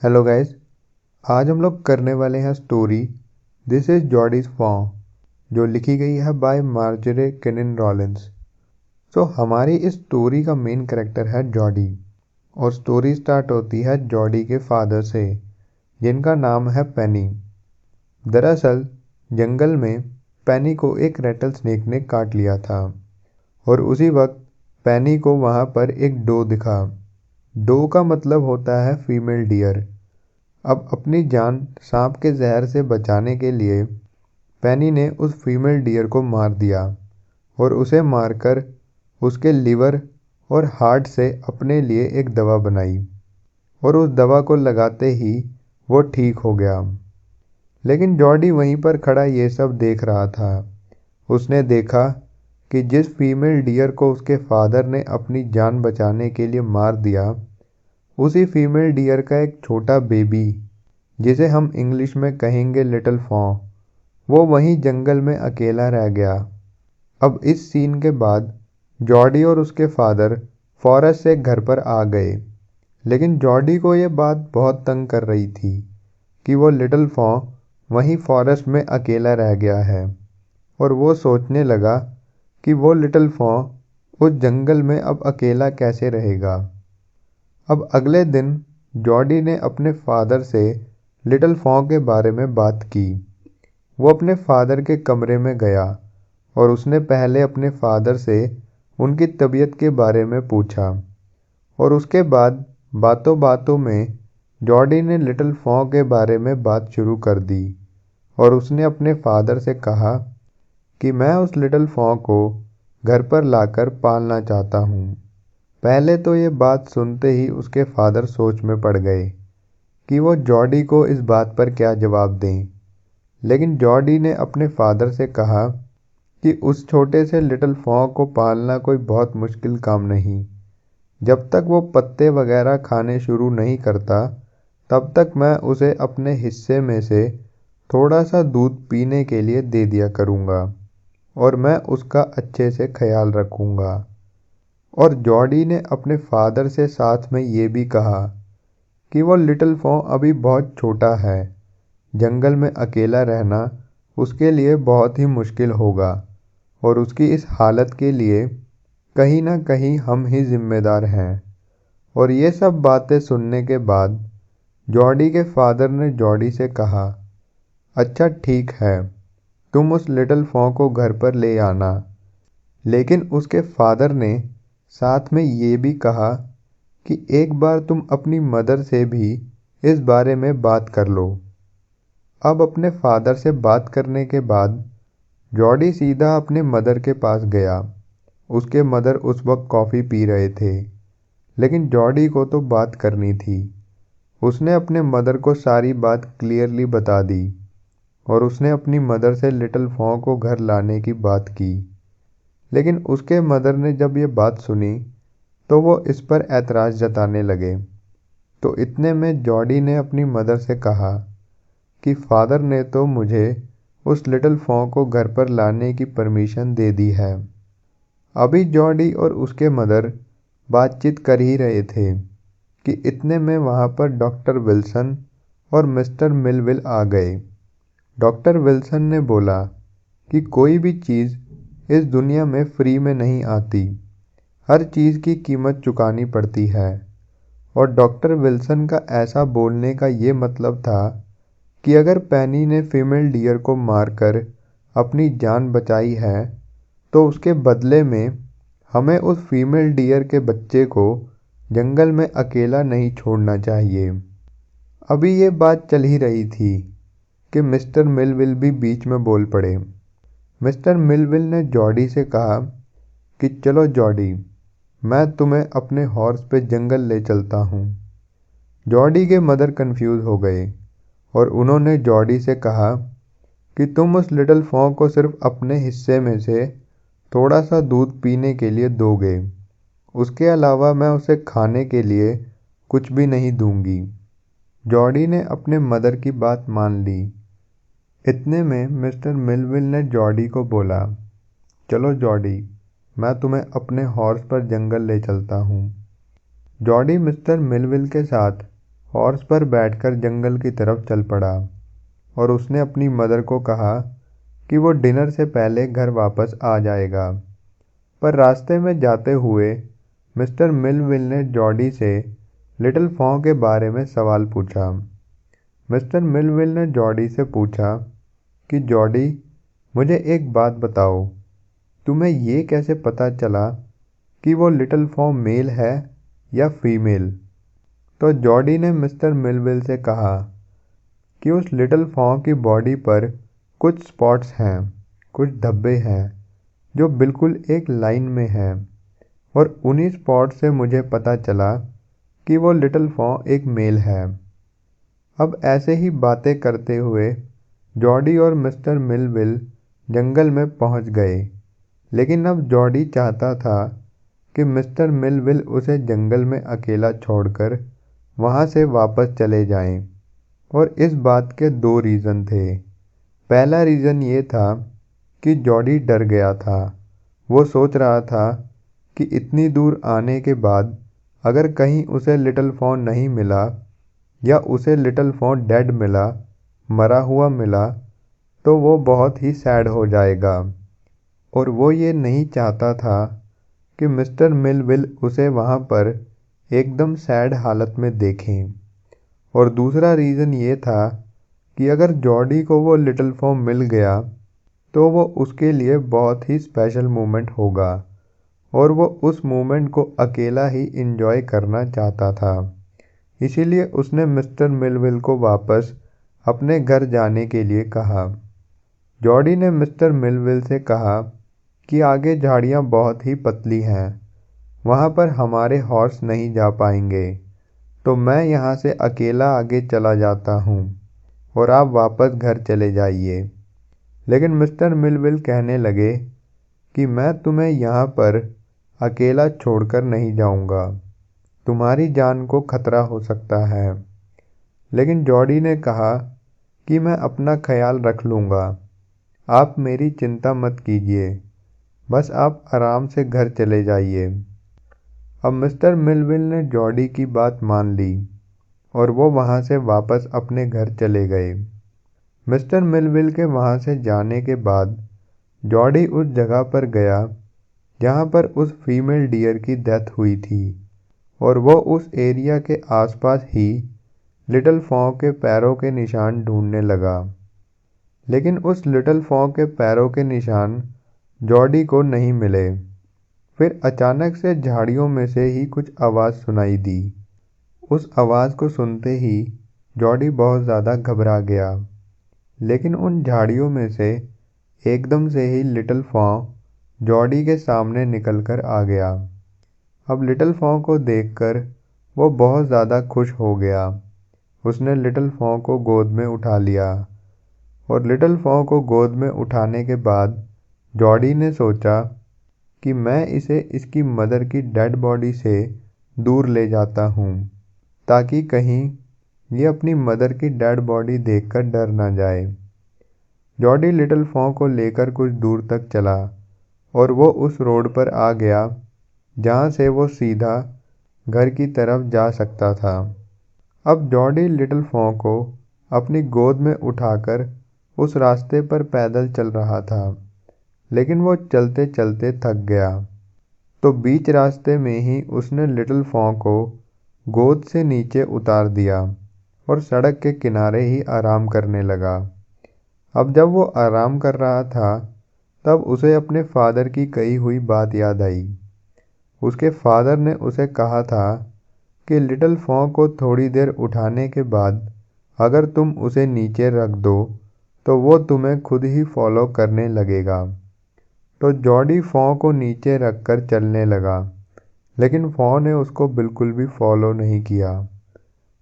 Hello guys. आज हम लोग करने वाले हैं story this is Jodie's form, जो लिखी गई है बाय मार्जरे केनिन रॉलिंस। हमारी इस स्टोरी का मेन कैरेक्टर है जॉडी, और स्टोरी स्टार्ट होती है जॉडी के फादर से, जिनका नाम है पेनी। दरअसल जंगल में पेनी को एक रेटल स्नेक ने काट लिया था, और उसी वक्त पेनी को वहाँ पर एक डो दिखा। डो का मतलब होता है फीमेल डियर। अब अपनी जान सांप के जहर से बचाने के लिए पेनी ने उस फीमेल डियर को मार दिया, और उसे मारकर उसके लिवर और हार्ट से अपने लिए एक दवा बनाई, और उस दवा को लगाते ही वो ठीक हो गया। लेकिन जॉडी वहीं पर खड़ा ये सब देख रहा था। उसने देखा कि जिस फीमेल डियर को उसके फादर ने अपनी जान बचाने के लिए मार दिया, उसी फीमेल डियर का एक छोटा बेबी, जिसे हम इंग्लिश में कहेंगे लिटिल फॉ, वो वहीं जंगल में अकेला रह गया। अब इस सीन के बाद जॉडी और उसके फादर फॉरेस्ट से घर पर आ गए। लेकिन जॉडी को ये बात बहुत तंग कर रही थी कि वो लिटिल फॉ वहीं फॉरेस्ट में अकेला रह गया है, और वो सोचने लगा कि वो लिटिल फॉ उस जंगल में अब अकेला कैसे रहेगा। अब अगले दिन जॉडी ने अपने फादर से लिटिल फॉ के बारे में बात की। वो अपने फादर के कमरे में गया, और उसने पहले अपने फादर से उनकी तबीयत के बारे में पूछा, और उसके बाद बातों बातों में जॉडी ने लिटिल फॉ के बारे में बात शुरू कर दी, और उसने अपने फादर से कहा कि मैं उस लिटिल फॉ को घर पर लाकर पालना चाहता हूँ। पहले तो ये बात सुनते ही उसके फादर सोच में पड़ गए कि वो जॉडी को इस बात पर क्या जवाब दें। लेकिन जॉडी ने अपने फादर से कहा कि उस छोटे से लिटिल फॉ को पालना कोई बहुत मुश्किल काम नहीं। जब तक वो पत्ते वगैरह खाने शुरू नहीं करता, तब तक मैं उसे अपने हिस्से में से थोड़ा सा दूध पीने के लिए दे दिया करूँगा, और मैं उसका अच्छे से ख्याल रखूँगा। और जॉडी ने अपने फादर से साथ में ये भी कहा कि वो लिटिल फॉ अभी बहुत छोटा है। जंगल में अकेला रहना उसके लिए बहुत ही मुश्किल होगा, और उसकी इस हालत के लिए कहीं ना कहीं हम ही जिम्मेदार हैं। और ये सब बातें सुनने के बाद जॉडी के फादर ने जॉडी से कहा, अच्छा ठीक है, तुम उस लिटिल फॉ को घर पर ले आना। लेकिन उसके फादर ने साथ में ये भी कहा कि एक बार तुम अपनी मदर से भी इस बारे में बात कर लो। अब अपने फादर से बात करने के बाद जॉडी सीधा अपने मदर के पास गया। उसके मदर उस वक्त कॉफ़ी पी रहे थे, लेकिन जॉडी को तो बात करनी थी। उसने अपने मदर को सारी बात क्लियरली बता दी, और उसने अपनी मदर से लिटिल फॉ को घर लाने की बात की। लेकिन उसके मदर ने जब ये बात सुनी तो वो इस पर ऐतराज़ जताने लगे। तो इतने में जॉडी ने अपनी मदर से कहा कि फादर ने तो मुझे उस लिटिल फॉ को घर पर लाने की परमिशन दे दी है। अभी जॉडी और उसके मदर बातचीत कर ही रहे थे कि इतने में वहाँ पर डॉक्टर विल्सन और मिस्टर मिलविल आ गए। डॉक्टर विल्सन ने बोला कि कोई भी चीज़ इस दुनिया में फ्री में नहीं आती, हर चीज़ की कीमत चुकानी पड़ती है। और डॉक्टर विल्सन का ऐसा बोलने का ये मतलब था कि अगर पेनी ने फीमेल डियर को मारकर अपनी जान बचाई है, तो उसके बदले में हमें उस फीमेल डियर के बच्चे को जंगल में अकेला नहीं छोड़ना चाहिए। अभी ये बात चल ही रही थी कि मिस्टर मिलविल भी बीच में बोल पड़े। मिस्टर मिलविल ने जॉडी से कहा कि चलो जॉडी, मैं तुम्हें अपने हॉर्स पे जंगल ले चलता हूँ। जॉडी के मदर कंफ्यूज हो गए, और उन्होंने जॉडी से कहा कि तुम उस लिटिल फॉ को सिर्फ अपने हिस्से में से थोड़ा सा दूध पीने के लिए दोगे, उसके अलावा मैं उसे खाने के लिए कुछ भी नहीं दूंगी। जॉडी ने अपने मदर की बात मान ली। इतने में मिस्टर मिलविल ने जॉडी को बोला, चलो जॉडी, मैं तुम्हें अपने हॉर्स पर जंगल ले चलता हूँ। जॉडी मिस्टर मिलविल के साथ हॉर्स पर बैठकर जंगल की तरफ चल पड़ा और उसने अपनी मदर को कहा कि वो डिनर से पहले घर वापस आ जाएगा। पर रास्ते में जाते हुए मिस्टर मिलविल ने जॉडी से लिटिल फॉ के बारे में सवाल पूछा। मिस्टर मिलविल ने जॉडी से पूछा कि जॉडी, मुझे एक बात बताओ, तुम्हें ये कैसे पता चला कि वो लिटिल फॉ मेल है या फीमेल? तो जॉडी ने मिस्टर मिलविल से कहा कि उस लिटिल फॉ की बॉडी पर कुछ स्पॉट्स हैं, कुछ धब्बे हैं जो बिल्कुल एक लाइन में हैं, और उन्हीं स्पॉट से मुझे पता चला कि वो लिटिल फॉ एक मेल है। अब ऐसे ही बातें करते हुए जॉडी और मिस्टर मिलविल जंगल में पहुंच गए, लेकिन अब जॉडी चाहता था कि मिस्टर मिलविल उसे जंगल में अकेला छोड़कर वहां से वापस चले जाएं, और इस बात के दो रीज़न थे। पहला रीज़न ये था कि जॉडी डर गया था। वो सोच रहा था कि इतनी दूर आने के बाद अगर कहीं उसे लिटिल फॉ नहीं मिला या उसे लिटिल फॉ डेड मिला, मरा हुआ मिला, तो वो बहुत ही सैड हो जाएगा, और वो ये नहीं चाहता था कि मिस्टर मिलविल उसे वहाँ पर एकदम सैड हालत में देखें। और दूसरा रीज़न ये था कि अगर जॉडी को वो लिटिल फॉ मिल गया तो वो उसके लिए बहुत ही स्पेशल मोमेंट होगा, और वो उस मोमेंट को अकेला ही एंजॉय करना चाहता था। इसीलिए उसने मिस्टर मिलविल को वापस अपने घर जाने के लिए कहा। जॉडी ने मिस्टर मिलविल से कहा कि आगे झाड़ियाँ बहुत ही पतली हैं, वहाँ पर हमारे हॉर्स नहीं जा पाएंगे, तो मैं यहाँ से अकेला आगे चला जाता हूँ और आप वापस घर चले जाइए। लेकिन मिस्टर मिलविल कहने लगे कि मैं तुम्हें यहाँ पर अकेला छोड़कर नहीं जाऊँगा, तुम्हारी जान को खतरा हो सकता है। लेकिन जॉडी ने कहा कि मैं अपना ख्याल रख लूँगा, आप मेरी चिंता मत कीजिए, बस आप आराम से घर चले जाइए। अब मिस्टर मिलविल ने जॉडी की बात मान ली और वो वहाँ से वापस अपने घर चले गए। मिस्टर मिलविल के वहाँ से जाने के बाद जॉडी उस जगह पर गया जहाँ पर उस फीमेल डियर की डेथ हुई थी, और वो उस एरिया के आसपास ही लिटिल फॉ के पैरों के निशान ढूंढने लगा। लेकिन उस लिटिल फॉ के पैरों के निशान जॉडी को नहीं मिले। फिर अचानक से झाड़ियों में से ही कुछ आवाज़ सुनाई दी। उस आवाज़ को सुनते ही जॉडी बहुत ज़्यादा घबरा गया, लेकिन उन झाड़ियों में से एकदम से ही लिटिल फॉ जॉडी के सामने निकलकर आ गया। अब लिटिल फॉ को देखकर वो बहुत ज़्यादा खुश हो गया। उसने लिटिल फॉ को गोद में उठा लिया, और लिटिल फॉ को गोद में उठाने के बाद जॉडी ने सोचा कि मैं इसे इसकी मदर की डेड बॉडी से दूर ले जाता हूँ, ताकि कहीं ये अपनी मदर की डेड बॉडी देखकर डर ना जाए। जॉडी लिटिल फॉ को लेकर कुछ दूर तक चला और वो उस रोड पर आ गया जहाँ से वो सीधा घर की तरफ जा सकता था। अब जॉडी लिटिल फॉ को अपनी गोद में उठाकर उस रास्ते पर पैदल चल रहा था, लेकिन वो चलते चलते थक गया। तो बीच रास्ते में ही उसने लिटिल फॉ को गोद से नीचे उतार दिया और सड़क के किनारे ही आराम करने लगा। अब जब वो आराम कर रहा था तब उसे अपने फादर की कही हुई बात याद आई। उसके फादर ने उसे कहा था कि लिटिल फॉ को थोड़ी देर उठाने के बाद अगर तुम उसे नीचे रख दो तो वो तुम्हें खुद ही फॉलो करने लगेगा। तो जॉडी फॉ को नीचे रखकर चलने लगा, लेकिन फॉ ने उसको बिल्कुल भी फॉलो नहीं किया।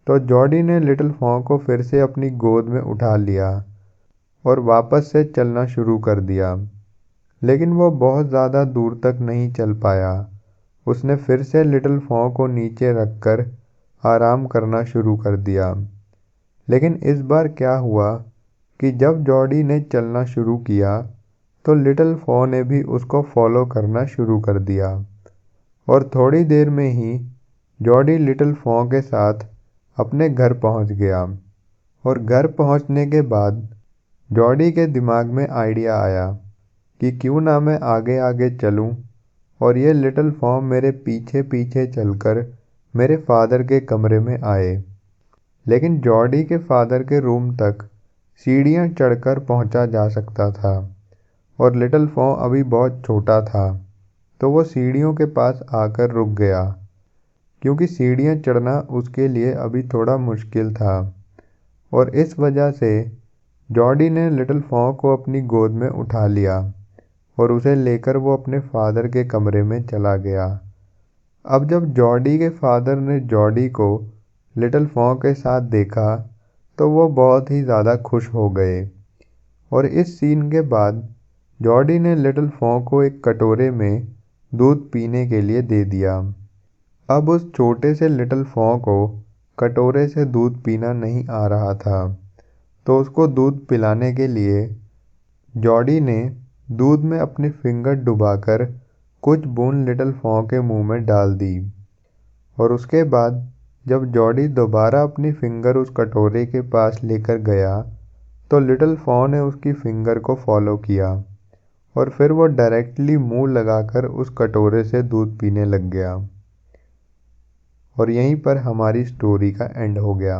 तो जॉडी ने लिटिल फॉ को फिर से अपनी गोद में उठा लिया और वापस से चलना शुरू कर दिया, लेकिन वो बहुत ज़्यादा दूर तक नहीं चल पाया। उसने फिर से लिटिल फॉ को नीचे रखकर आराम करना शुरू कर दिया। लेकिन इस बार क्या हुआ कि जब जॉडी ने चलना शुरू किया तो लिटिल फॉ ने भी उसको फॉलो करना शुरू कर दिया, और थोड़ी देर में ही जॉडी लिटिल फॉ के साथ अपने घर पहुंच गया और घर पहुंचने के बाद जॉडी के दिमाग में आइडिया आया कि क्यों ना मैं आगे आगे चलूं और ये लिटिल फॉर्म मेरे पीछे पीछे चलकर मेरे फादर के कमरे में आए। लेकिन जॉडी के फादर के रूम तक सीढ़ियां चढ़कर पहुंचा जा सकता था और लिटिल फॉर्म अभी बहुत छोटा था, तो वो सीढ़ियों के पास आकर रुक गया क्योंकि सीढ़ियां चढ़ना उसके लिए अभी थोड़ा मुश्किल था। और इस वजह से जॉडी ने लिटिल फॉ को अपनी गोद में उठा लिया और उसे लेकर वो अपने फादर के कमरे में चला गया। अब जब जॉडी के फादर ने जॉडी को लिटिल फॉ के साथ देखा तो वो बहुत ही ज़्यादा खुश हो गए। और इस सीन के बाद जॉडी ने लिटिल फॉ को एक कटोरे में दूध पीने के लिए दे दिया। अब उस छोटे से लिटिल फॉ को कटोरे से दूध पीना नहीं आ रहा था, तो उसको दूध पिलाने के लिए जॉडी ने दूध में अपनी फिंगर डुबाकर कुछ बूंद लिटिल फॉ के मुंह में डाल दी। और उसके बाद जब जॉडी दोबारा अपनी फिंगर उस कटोरे के पास लेकर गया तो लिटिल फॉ ने उसकी फिंगर को फॉलो किया और फिर वो डायरेक्टली मुंह लगाकर उस कटोरे से दूध पीने लग गया। और यहीं पर हमारी स्टोरी का एंड हो गया।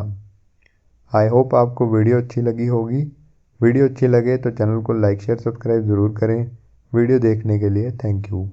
आई होप आपको वीडियो अच्छी लगी होगी। वीडियो अच्छी लगे तो चैनल को लाइक शेयर सब्सक्राइब ज़रूर करें। वीडियो देखने के लिए थैंक यू।